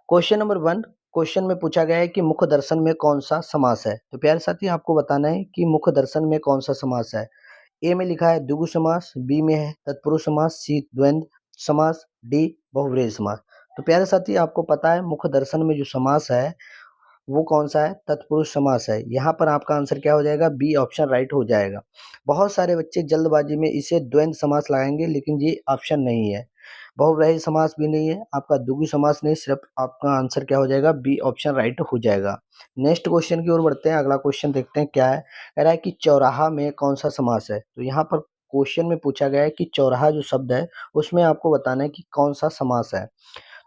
Question number 1 question में पूछा गया है कि मुख्य दर्शन में कौन-सा समास है? तो प्यारे साथी आपको बताना है कि मुख्य दर्शन में कौन-सा समास है। ए में लिखा है द्विगु समास, बी में है तत्पुरुष समास, सी द्वंद्व समास, डी बहुव्रीहि समास। तो प्यारे साथी आपको पता है मुख्य दर्शन में जो समास है वो कौन-सा है? तत्पुरुष समास है। यहाँ पर आपका आंसर क्या हो जाएगा? बी ऑप्शन राइट हो जाएगा। बहुत सारे बच्चे जल्दबाजी में इसे द्वंद्व समास लगाएँगे लेकिन ये ऑप्शन नहीं है। बहुव्रीहि समास भी नहीं है, आपका द्विगु समास नहीं, सिर्फ आपका आंसर क्या हो जाएगा? बी ऑप्शन राइट हो जाएगा। नेक्स्ट क्वेश्चन की ओर बढ़ते हैं, अगला क्वेश्चन देखते हैं क्या है? कह रहा है कि चौराहा में कौन-सा समास है? तो यहाँ पर क्वेश्चन में पूछा गया है कि चौराहा जो शब्द है, उसमें आपको बताना है कि कौन-सा समास है।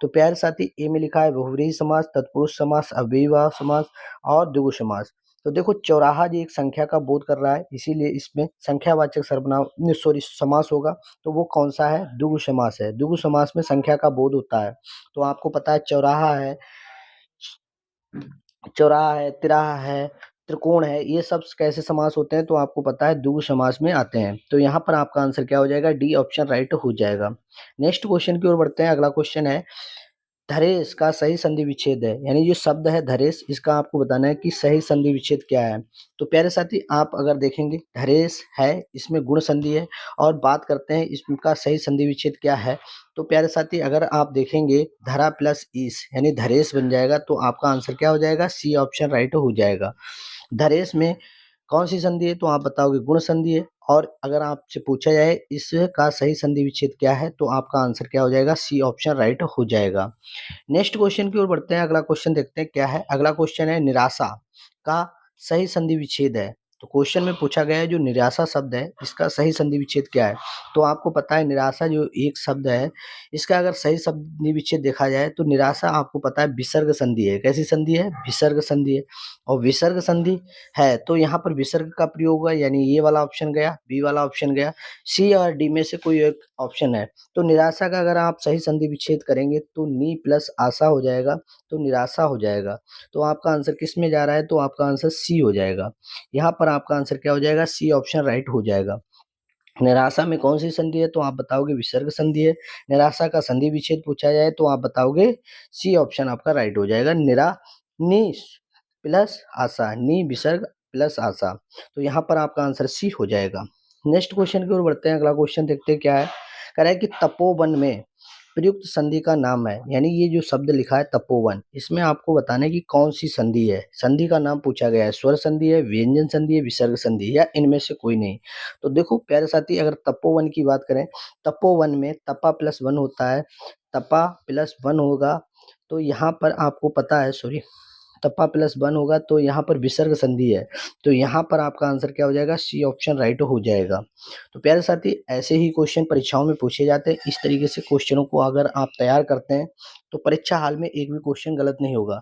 तो प्यारे साथी ए में लिखा है बहुव्रीहि समास, तत्पुरुष समास, अव्ययीभाव समास और द्विगु समास। तो देखो चौराहा जो एक संख्या का बोध कर रहा है इसीलिए इसमें संख्यावाचक सर्वनाम सॉरी समास होगा। तो वो कौन-सा है? द्विगु समास है। द्विगु समास में संख्या का बोध होता है। तो आपको पता है चौराहा है, तिराहा है, त्रिकोण है, ये सब कैसे समास होते हैं? तो आपको पता है द्विगु समास में आते हैं। तो यहाँ पर आपका आंसर क्या हो जाएगा? डी ऑप्शन राइट हो जाएगा। नेक्स्ट क्वेश्चन की ओर बढ़ते हैं, अगला क्वेश्चन है धरेश का सही संधि विच्छेद है, यानी जो शब्द है धरेश इसका आपको बताना है कि सही संधि विच्छेद क्या है। तो प्यारे साथी आप अगर देखेंगे धरेश है, इसमें गुण संधि है और बात करते हैं इसका सही संधि विच्छेद क्या है। तो प्यारे साथी अगर आप देखेंगे धरा प्लस ईस यानी धरेश बन जाएगा, तो आपका आंसर क्या हो जाएगा? सी ऑप्शन राइट हो जाएगा। धरेश में कौन सी संधि है? तो आप बताओगे गुण संधि है। और अगर आपसे पूछा जाए इसका सही संधि विच्छेद क्या है? तो आपका आंसर क्या हो जाएगा? सी ऑप्शन राइट हो जाएगा। नेक्स्ट क्वेश्चन की ओर बढ़ते हैं, अगला क्वेश्चन देखते हैं क्या है। अगला क्वेश्चन है निराशा का सही संधि विच्छेद है। तो क्वेश्चन में पूछा गया है जो निराशा शब्द है इसका सही संधि विच्छेद क्या है? तो आपको पता है निराशा जो एक शब्द है इसका अगर सही संधि विच्छेद देखा जाए तो निराशा आपको पता है विसर्ग संधि है। कैसी संधि है? विसर्ग संधि है। और विसर्ग संधि है तो यहाँ पर विसर्ग का प्रयोग होगा, यानी ये वाला ऑप्शन गया, बी वाला ऑप्शन गया, सी और डी में से कोई एक ऑप्शन है। तो निराशा का अगर आप सही संधि विच्छेद करेंगे तो नी प्लस आशा हो जाएगा, तो निराशा हो जाएगा। तो आपका आंसर किस में जा रहा है? तो आपका आंसर सी हो जाएगा। यहाँ पर आपका आंसर क्या हो जाएगा? सी ऑप्शन राइट हो जाएगा। निराशा में कौन सी संधि है? तो आप बताओगे विसर्ग संधि है। निराशा का संधि विच्छेद पूछा जाए तो आप बताओगे सी ऑप्शन आपका राइट हो जाएगा। नि प्लस आशा, नी विसर्ग प्लस आशा। तो यहाँ पर आपका आंसर सी हो जाएगा। नेक्स्ट क्वेश्चन की ओर बढ़ते हैं, अगला क्वेश्चन देखते हैं क्या है। कह रहा है कि तपोवन में प्रयुक्त संधि का नाम है, यानी ये जो शब्द लिखा है तपोवन, इसमें आपको बताना है कि कौन सी संधि है। संधि का नाम पूछा गया है, स्वर संधि है, व्यंजन संधि है, विसर्ग संधि है, या इनमें से कोई नहीं। तो देखो प्यारे साथी अगर तपोवन की बात करें, तपोवन में तपा प्लस वन होता है, तपा प्लस वन होगा तो यहाँ पर आपको पता है सॉरी तपा प्लस वन होगा तो यहाँ पर विसर्ग संधि है। तो यहाँ पर आपका आंसर क्या हो जाएगा? सी ऑप्शन राइट हो जाएगा। तो प्यारे साथी ऐसे ही क्वेश्चन परीक्षाओं में पूछे जाते हैं। इस तरीके से क्वेश्चनों को अगर आप तैयार करते हैं तो परीक्षा हाल में एक भी क्वेश्चन गलत नहीं होगा।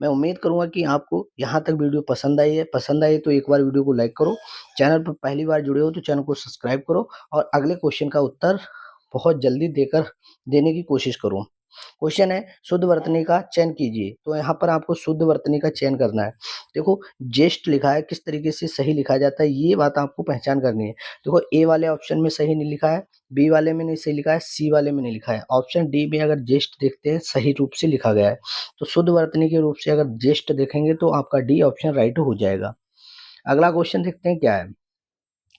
मैं उम्मीद करूंगा कि आपको यहाँ तक वीडियो पसंद आई है। पसंद आई तो एक बार वीडियो को लाइक करो, चैनल पर पहली बार जुड़े हो तो चैनल को सब्सक्राइब करो और अगले क्वेश्चन का उत्तर बहुत जल्दी देने की कोशिश करूँ। क्वेश्चन है शुद्ध वर्तनी का चयन कीजिए। तो यहाँ पर आपको शुद्ध वर्तनी का चयन करना है। देखो ज्येष्ठ लिखा है, किस तरीके से सही लिखा जाता है ये बात आपको पहचान करनी है। देखो ए वाले ऑप्शन में सही नहीं लिखा है, बी वाले में नहीं सही लिखा है, सी वाले में नहीं लिखा है। ऑप्शन डी में अगर ज्येष्ठ देखते हैं सही रूप से लिखा गया है। तो शुद्ध वर्तनी के रूप से अगर ज्येष्ठ देखेंगे तो आपका डी ऑप्शन राइट हो जाएगा। अगला क्वेश्चन देखते हैं क्या है।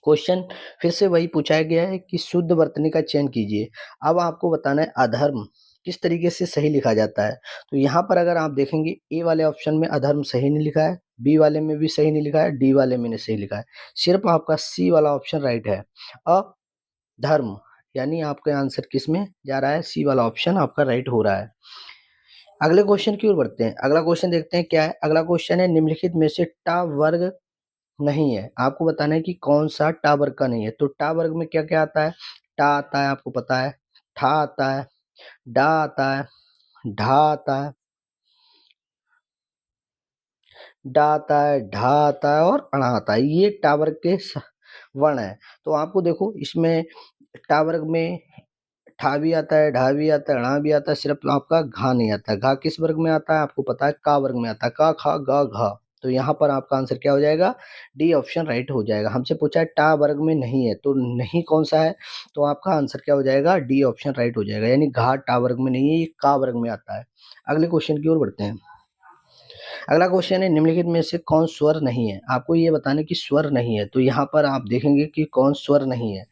क्वेश्चन फिर से वही पूछा गया है कि शुद्ध वर्तनी का चयन कीजिए। अब आपको बताना है अधर्म किस तरीके से सही लिखा जाता है। तो यहाँ पर अगर आप देखेंगे ए वाले ऑप्शन में अधर्म सही नहीं लिखा है, बी वाले में भी सही नहीं लिखा है, डी वाले में नहीं सही लिखा है, सिर्फ आपका सी वाला ऑप्शन राइट है। अधर्म यानी आपका आंसर किस में जा रहा है? सी वाला ऑप्शन आपका राइट हो रहा है। अगले क्वेश्चन की ओर बढ़ते हैं, अगला क्वेश्चन देखते हैं क्या है। अगला क्वेश्चन है निम्नलिखित में से टा वर्ग नहीं है। आपको बताना है कि कौन सा टा वर्ग का नहीं है। तो टा वर्ग में क्या क्या आता है? टा आता है, आपको पता है, ठा आता है, डा आता है, ढा आता है, डा आता है, ढा आता है और अणा आता है। ये टा वर्ग के वर्ण है। तो आपको देखो इसमें टा वर्ग में ठा भी आता है, ढा भी आता है, अणा भी आता है, सिर्फ आपका घा नहीं आता है। घा किस वर्ग में आता है? आपको पता है का वर्ग में आता है, का खा गा घा। तो यहाँ पर आपका आंसर क्या हो जाएगा? डी ऑप्शन राइट हो जाएगा। हमसे पूछा है टा वर्ग में नहीं है, तो नहीं कौन सा है? तो आपका आंसर क्या हो जाएगा? डी ऑप्शन राइट हो जाएगा। यानी घा टा वर्ग में नहीं है, ये का वर्ग में आता है। अगले क्वेश्चन की ओर बढ़ते हैं। अगला क्वेश्चन है निम्नलिखित में से कौन स्वर नहीं है? आपको ये बताना है कि स्वर नहीं है, तो यहाँ पर आप देखेंगे कि कौन स्वर नहीं है।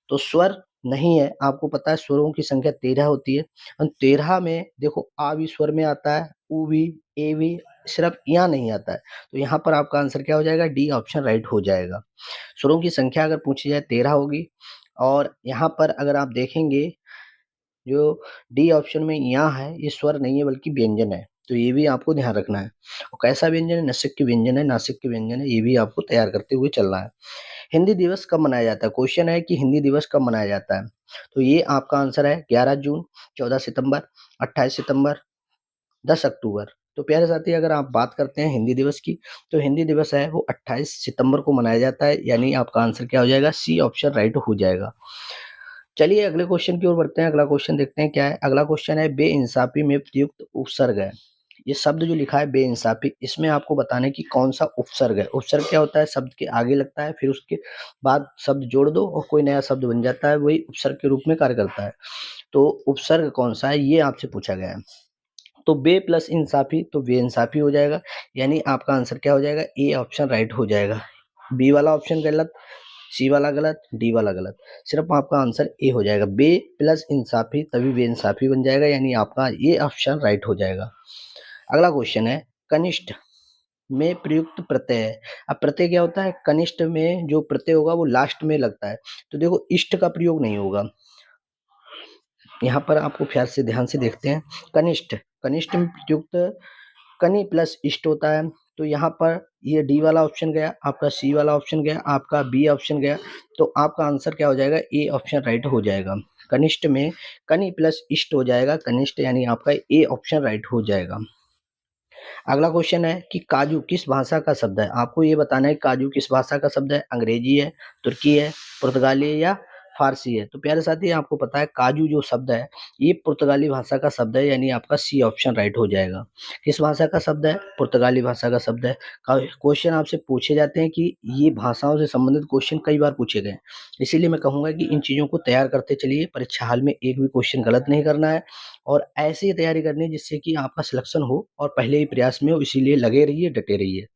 तो स्वर नहीं है, आपको पता है स्वरों की संख्या 13 होती है और 13 में देखो आ भी स्वर में आता है, उ भी, ए भी, सिर्फ यहाँ नहीं आता है। तो यहाँ पर आपका आंसर क्या हो जाएगा? डी ऑप्शन राइट हो जाएगा। स्वरों की संख्या अगर पूछी जाए 13 होगी और यहाँ पर अगर आप देखेंगे जो डी ऑप्शन में यहाँ है ये स्वर नहीं है बल्कि व्यंजन है, तो ये भी आपको ध्यान रखना है। और कैसा व्यंजन है? नसिक के व्यंजन है, नासिक के व्यंजन है, ये भी आपको तैयार करते हुए चलना है। हिंदी दिवस कब मनाया जाता है? क्वेश्चन है कि हिंदी दिवस कब मनाया जाता है? तो ये आपका आंसर है 11 जून, 14 सितंबर, 28 सितंबर, 10 अक्टूबर। तो प्यारे साथी अगर आप बात करते हैं हिंदी दिवस की, तो हिंदी दिवस है वो 28 सितंबर को मनाया जाता है, यानी आपका आंसर क्या हो जाएगा? सी ऑप्शन राइट हो जाएगा। चलिए अगले क्वेश्चन की ओर बढ़ते हैं। अगला क्वेश्चन देखते हैं क्या है। अगला क्वेश्चन है बेइंसाफी में प्रयुक्त उपसर्ग है। ये शब्द जो लिखा है बेइंसाफी, इसमें आपको बताना है कि कौन सा उपसर्ग है। उपसर्ग क्या होता है? शब्द के आगे लगता है, फिर उसके बाद शब्द जोड़ दो और कोई नया शब्द बन जाता है, वही उपसर्ग के रूप में कार्य करता है। तो उपसर्ग कौन सा है ये आपसे पूछा गया है। तो बे प्लस इंसाफी, तो बेइंसाफी हो जाएगा, यानी आपका आंसर क्या हो जाएगा? ए ऑप्शन राइट हो जाएगा। बी वाला ऑप्शन गलत, सी वाला गलत, डी वाला गलत, सिर्फ आपका आंसर ए हो जाएगा। बे प्लस इंसाफी तभी बेइंसाफी बन जाएगा, यानी आपका ये ऑप्शन राइट हो जाएगा। अगला क्वेश्चन है कनिष्ठ में प्रयुक्त प्रत्यय है। अब प्रत्यय क्या होता है? कनिष्ठ में जो प्रत्यय होगा वो लास्ट में लगता है, तो देखो इष्ट का प्रयोग नहीं होगा। यहाँ पर आपको प्यार से ध्यान से देखते हैं। कनिष्ठ, कनिष्ठ में प्रयुक्त कनि प्लस इष्ट होता है, तो यहाँ पर ये डी वाला ऑप्शन गया, आपका सी वाला ऑप्शन गया, आपका बी ऑप्शन गया, तो आपका आंसर क्या हो जाएगा? ए ऑप्शन राइट हो जाएगा। कनिष्ठ में कनि प्लस इष्ट हो जाएगा कनिष्ठ, यानी आपका ए ऑप्शन राइट हो जाएगा। अगला क्वेश्चन है कि काजू किस भाषा का शब्द है? आपको ये बताना है काजू किस भाषा का शब्द है। अंग्रेजी है, तुर्की है, पुर्तगाली है या फारसी है? तो प्यारे साथी आपको पता है काजू जो शब्द है ये पुर्तगाली भाषा का शब्द है, यानी आपका सी ऑप्शन राइट हो जाएगा। किस भाषा का शब्द है? पुर्तगाली भाषा का शब्द है। क्वेश्चन आपसे पूछे जाते हैं कि ये भाषाओं से संबंधित क्वेश्चन कई बार पूछे गए, इसीलिए मैं कहूंगा कि इन चीजों को तैयार करते चलिए। परीक्षा हाल में एक भी क्वेश्चन गलत नहीं करना है और ऐसी तैयारी करनी है जिससे कि आपका सिलेक्शन हो और पहले ही प्रयास में हो, इसीलिए लगे रहिए, डटे रहिए।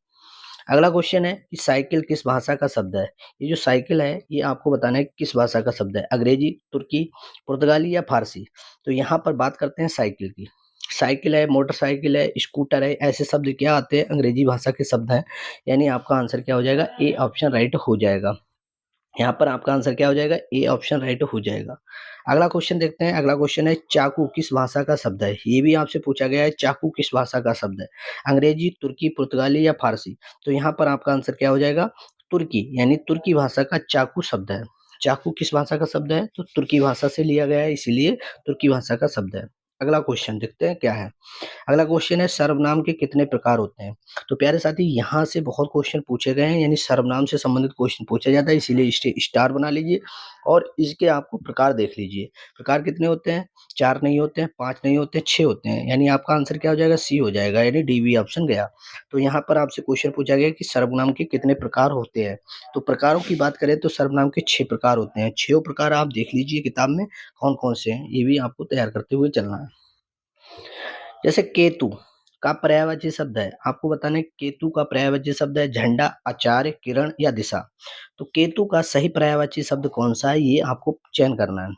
अगला क्वेश्चन है कि साइकिल किस भाषा का शब्द है? ये जो साइकिल है ये आपको बताना है किस भाषा का शब्द है। अंग्रेजी, तुर्की, पुर्तगाली या फारसी? तो यहाँ पर बात करते हैं साइकिल की। साइकिल है, मोटरसाइकिल है, स्कूटर है, ऐसे शब्द क्या आते हैं? अंग्रेजी भाषा के शब्द हैं, यानी आपका आंसर क्या हो जाएगा? ए ऑप्शन राइट हो जाएगा। यहाँ पर आपका आंसर क्या हो जाएगा? ए ऑप्शन राइट हो जाएगा। अगला क्वेश्चन देखते हैं। अगला क्वेश्चन है चाकू किस भाषा का शब्द है? ये भी आपसे पूछा गया है चाकू किस भाषा का शब्द है। अंग्रेजी, तुर्की, पुर्तगाली या फारसी? तो यहाँ पर आपका आंसर क्या हो जाएगा? तुर्की, यानी तुर्की भाषा का चाकू शब्द है। चाकू किस भाषा का शब्द है? तो तुर्की भाषा से लिया गया है, इसीलिए तुर्की भाषा का शब्द है। अगला क्वेश्चन देखते हैं क्या है। अगला क्वेश्चन है सर्वनाम के कितने प्रकार होते हैं? तो प्यारे साथी यहाँ से बहुत क्वेश्चन पूछे गए हैं, यानी सर्वनाम से संबंधित क्वेश्चन पूछा जाता है, इसीलिए स्टार बना लीजिए और इसके आपको प्रकार देख लीजिए। प्रकार कितने होते हैं? 4 नहीं होते हैं, 5 नहीं होते हैं, 6 होते हैं, यानी आपका आंसर क्या हो जाएगा? सी हो जाएगा, यानी डी बी ऑप्शन गया। तो यहाँ पर आपसे क्वेश्चन पूछा गया कि सर्वनाम के कितने प्रकार होते हैं? तो प्रकारों की बात करें तो सर्वनाम के 6 प्रकार होते हैं। 6 प्रकार आप देख लीजिए किताब में कौन कौन से हैं, ये भी आपको तैयार करते हुए चलना है। जैसे केतु का पर्यायवाची शब्द है, आपको बताना है केतु का पर्यायवाची शब्द है झंडा, आचार्य, किरण या दिशा। तो केतु का सही पर्यायवाची शब्द कौन सा है ये आपको चयन करना है।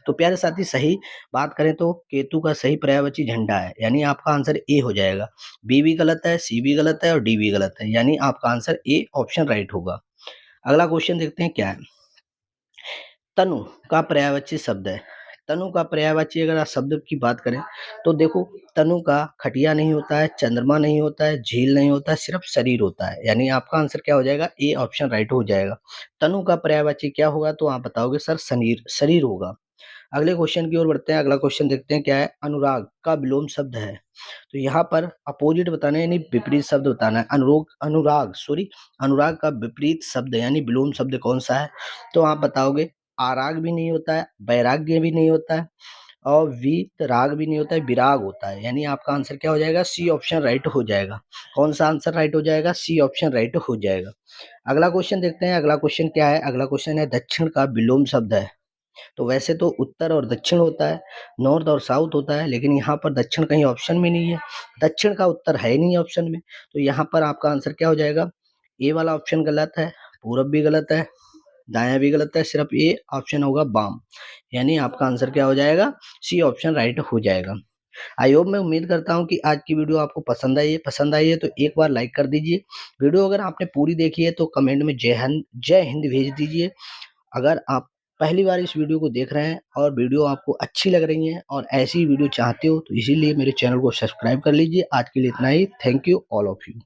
तो प्यारे साथी सही बात करें तो केतु का सही पर्यायवाची झंडा है, यानी आपका आंसर ए हो जाएगा। बी भी गलत है, सी भी गलत है और डी भी गलत है, यानी आपका आंसर ए ऑप्शन राइट होगा। अगला क्वेश्चन देखते हैं क्या है। तनु का पर्यायवाची शब्द है। तनु का पर्यायवाची अगर आप शब्द की बात करें तो देखो तनु का खटिया नहीं होता है, चंद्रमा नहीं होता है, झील नहीं होता है, सिर्फ शरीर होता है, यानी आपका आंसर क्या हो जाएगा? ए ऑप्शन राइट हो जाएगा। तनु का पर्यायवाची क्या होगा? तो आप बताओगे सर शरीर, शरीर होगा। अगले क्वेश्चन की ओर बढ़ते हैं। अगला क्वेश्चन देखते हैं क्या है। अनुराग का विलोम शब्द है, तो यहाँ पर अपोजिट बताना है, यानी विपरीत शब्द बताना है। अनुराग का विपरीत शब्द यानी विलोम शब्द कौन सा है? तो आप बताओगे आराग भी नहीं होता है, वैराग्य भी नहीं होता है और वीतराग भी नहीं होता है, विराग होता है, यानी आपका आंसर क्या हो जाएगा? सी ऑप्शन राइट हो जाएगा। कौन सा आंसर राइट हो जाएगा? सी ऑप्शन राइट हो जाएगा। अगला क्वेश्चन देखते हैं। अगला क्वेश्चन क्या है। अगला क्वेश्चन है दक्षिण का विलोम शब्द है। तो वैसे तो उत्तर और दक्षिण होता है, नॉर्थ और साउथ होता है, लेकिन यहाँ पर दक्षिण कहीं ऑप्शन में नहीं है, दक्षिण का उत्तर है ही नहीं ऑप्शन में। तो यहाँ पर आपका आंसर क्या हो जाएगा, ए वाला ऑप्शन गलत है, पूरब भी गलत है, दायां भी गलत है, सिर्फ ए ऑप्शन होगा बाम, यानी आपका आंसर क्या हो जाएगा, सी ऑप्शन राइट हो जाएगा। आई होप, मैं उम्मीद करता हूँ कि आज की वीडियो आपको पसंद आई है तो एक बार लाइक कर दीजिए। वीडियो अगर आपने पूरी देखी है तो कमेंट में जय हिंद भेज दीजिए। अगर आप पहली बार इस वीडियो को देख रहे हैं और वीडियो आपको अच्छी लग रही है और ऐसी वीडियो चाहते हो तो इसीलिए मेरे चैनल को सब्सक्राइब कर लीजिए। आज के लिए इतना ही। Thank you all of you.